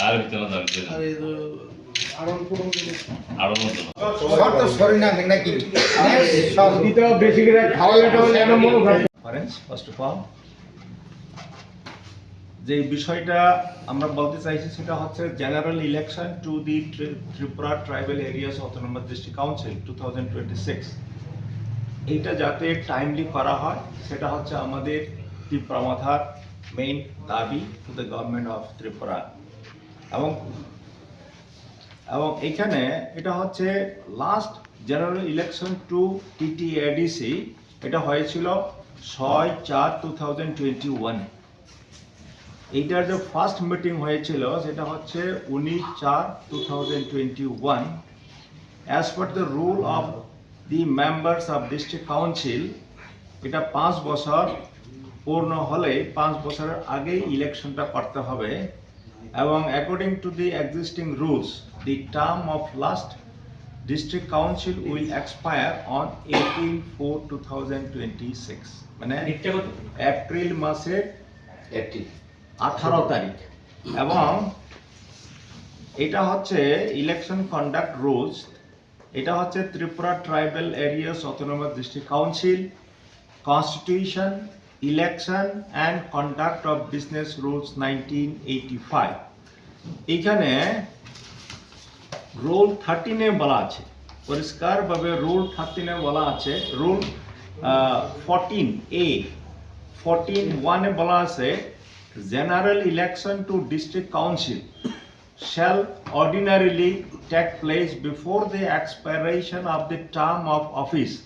আর ভিতরে না আর এই যে আড়ন পুরন আরো শর্ত সরি না নাকি সব দিতে বেশি করে খাওয়ালে টাওয়ালে মনে হয় ফার্স্ট অফ অল যে বিষয়টা আমরা বলতে চাইছি সেটা হচ্ছে general election to the Tripura tribal areas autonomous district council 2026 এইটা যাতে টাইমলি করা হয় সেটা হচ্ছে আমাদের ত্রিপুরা মাথার মেইন দাবি to the government of Tripura এবং এখানে এটা হচ্ছে last general election to TTADC এটা হয়েছিল 6/4/2021 এইটার যে ফার্স্ট মিটিং হয়েছিল সেটা হচ্ছে 19/4/2021 as per the rule of the members of district council এটা 5 বছর পূর্ণ হলে 5 বছরের আগেই ইলেকশনটা করতে হবে এবং according to the existing rules the term of last district council will expire on 18/4/2026 মানে এপ্রিল মাসের 18 তারিখ এবং এটা হচ্ছে ইলেকশন কন্ডাক্ট রুলস এটা হচ্ছে Tripura tribal areas autonomous district council constitution election and conduct of business rules 1985 এখানে রুল 13 এ বলা আছে পরিষ্কারভাবে রুল 13 এ বলা আছে রুল 14A 14(1) এ বলা আছে general election to district council shall ordinarily take place before the expiration of the term of office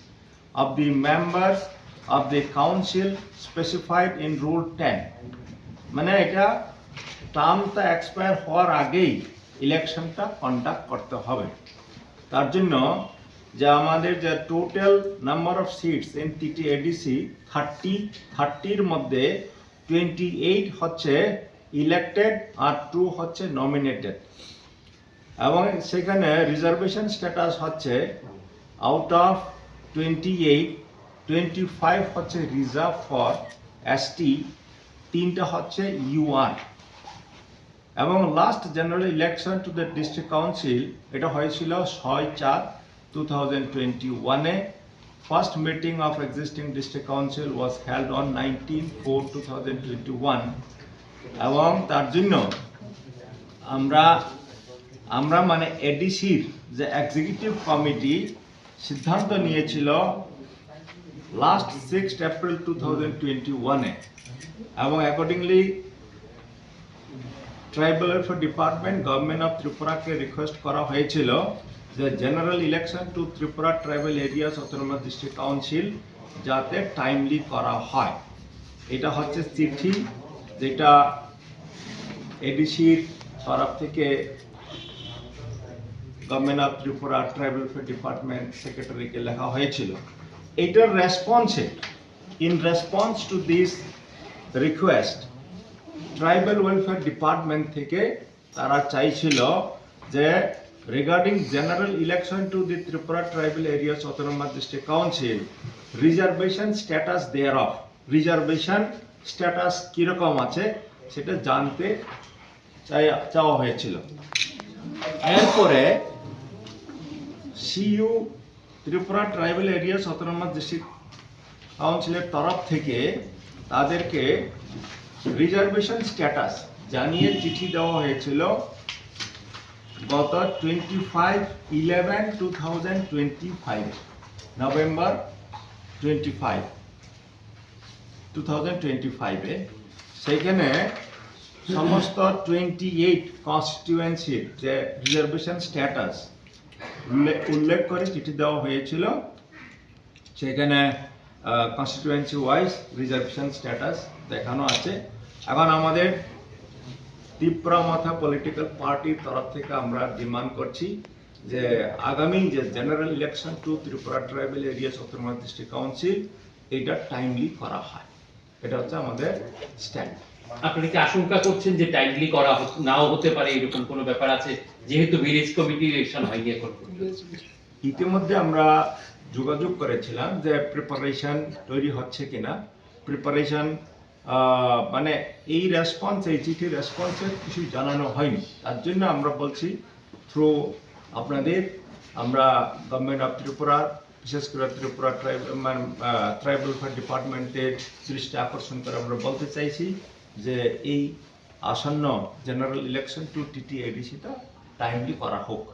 of the members of the council specified in rule 10 মানে এটা টার্মটা এক্সপায়ার হওয়ার আগেই ইলেকশনটা কন্ডাক্ট করতে হবে তার জন্য যে আমাদের যে total number of seats in TTADC 30 এর মধ্যে 28 হচ্ছে ইলেক্টেড আর 2 হচ্ছে নমিনেটেড এবং সেখানে রিজার্ভেশন স্ট্যাটাস হচ্ছে আউট অফ 28 25 হচ্ছে রিজার্ভ ফর এসটি 3টা হচ্ছে ইউআর এবং last general election to the district council এটা হয়েছিল 6/4/2021 এ First meeting of existing district council was held on 19/4/2021 এবং তার জন্য আমরা মানে এডিসির যে এক্সিকিউটিভ কমিটি সিদ্ধান্ত নিয়েছিল লাস্ট 6 এপ্রিল 2021 এ এবং accordingly tribal welfare department government of ত্রিপুরাকে রিকোয়েস্ট করা হয়েছিল যে general election to Tripura tribal areas autonomous district council যাতে টাইমলি করা হয় এটা হচ্ছে চিঠি যেটা এডিসির তরফ থেকে government of Tripura tribal welfare department সেক্রেটারিকে লেখা হয়েছিল এটার রেসপন্সে in response to this request tribal welfare department থেকে তারা চাইছিল যে regarding general election to the Tripura tribal areas autonomous district council reservation status thereof reservation status কিরকম আছে সেটা জানতে চাওয়া হয়েছিল এরপরে সিইউ Tripura tribal areas autonomous district কাউন্সিলের তরফ থেকে তাদেরকে রিজার্ভেশন স্ট্যাটাস জানিয়ে চিঠি দেওয়া হয়েছিল গত 25/11/2025 নভেম্বর 25 2025 এ সেখানে সমস্ত 28 কনস্টিটিউয়েন্সির যে রিজার্ভেশন স্ট্যাটাস উল্লেখ করে চিঠি দেওয়া হয়েছিল সেখানে কনস্টিটিউয়েন্সি ওয়াইজ রিজার্ভেশন স্ট্যাটাস দেখানো আছে এখন আমাদের ত্রিপুরা মাথা পলিটিক্যাল পার্টির তরফ থেকে আমরা ডিমান্ড করছি যে আগামী যে general election to Tripura tribal areas autonomous district council এটা টাইমলি করা হয় এটা হচ্ছে আমাদের স্ট্যান্ড আপনি কি আশঙ্কা করছেন যে টাইমলি করা নাও হতে পারে এরকম কোনো ব্যাপার আছে যেহেতু ভিলেজ কমিটি ইলেকশন হয়নি এখন ইতিমধ্যে আমরা যোগাযোগ করেছিলাম যে প্রিপারেশন তৈরি হচ্ছে কিনা প্রিপারেশন মানে এই রেসপন্স, এই চিঠির রেসপন্সের কিছু জানানো হয়নি। তার জন্য আমরা বলছি থ্রু আপনাদের, আমরা গভর্নমেন্ট অফ ত্রিপুরা, বিশেষ করে ত্রিপুরা ট্রাইবাল ডিপার্টমেন্টের দৃষ্টি আকর্ষণ করে আমরা বলতে চাইছি যে এই আসন্ন জেনারেল ইলেকশন টু TTADC-টা টাইমলি করা হোক।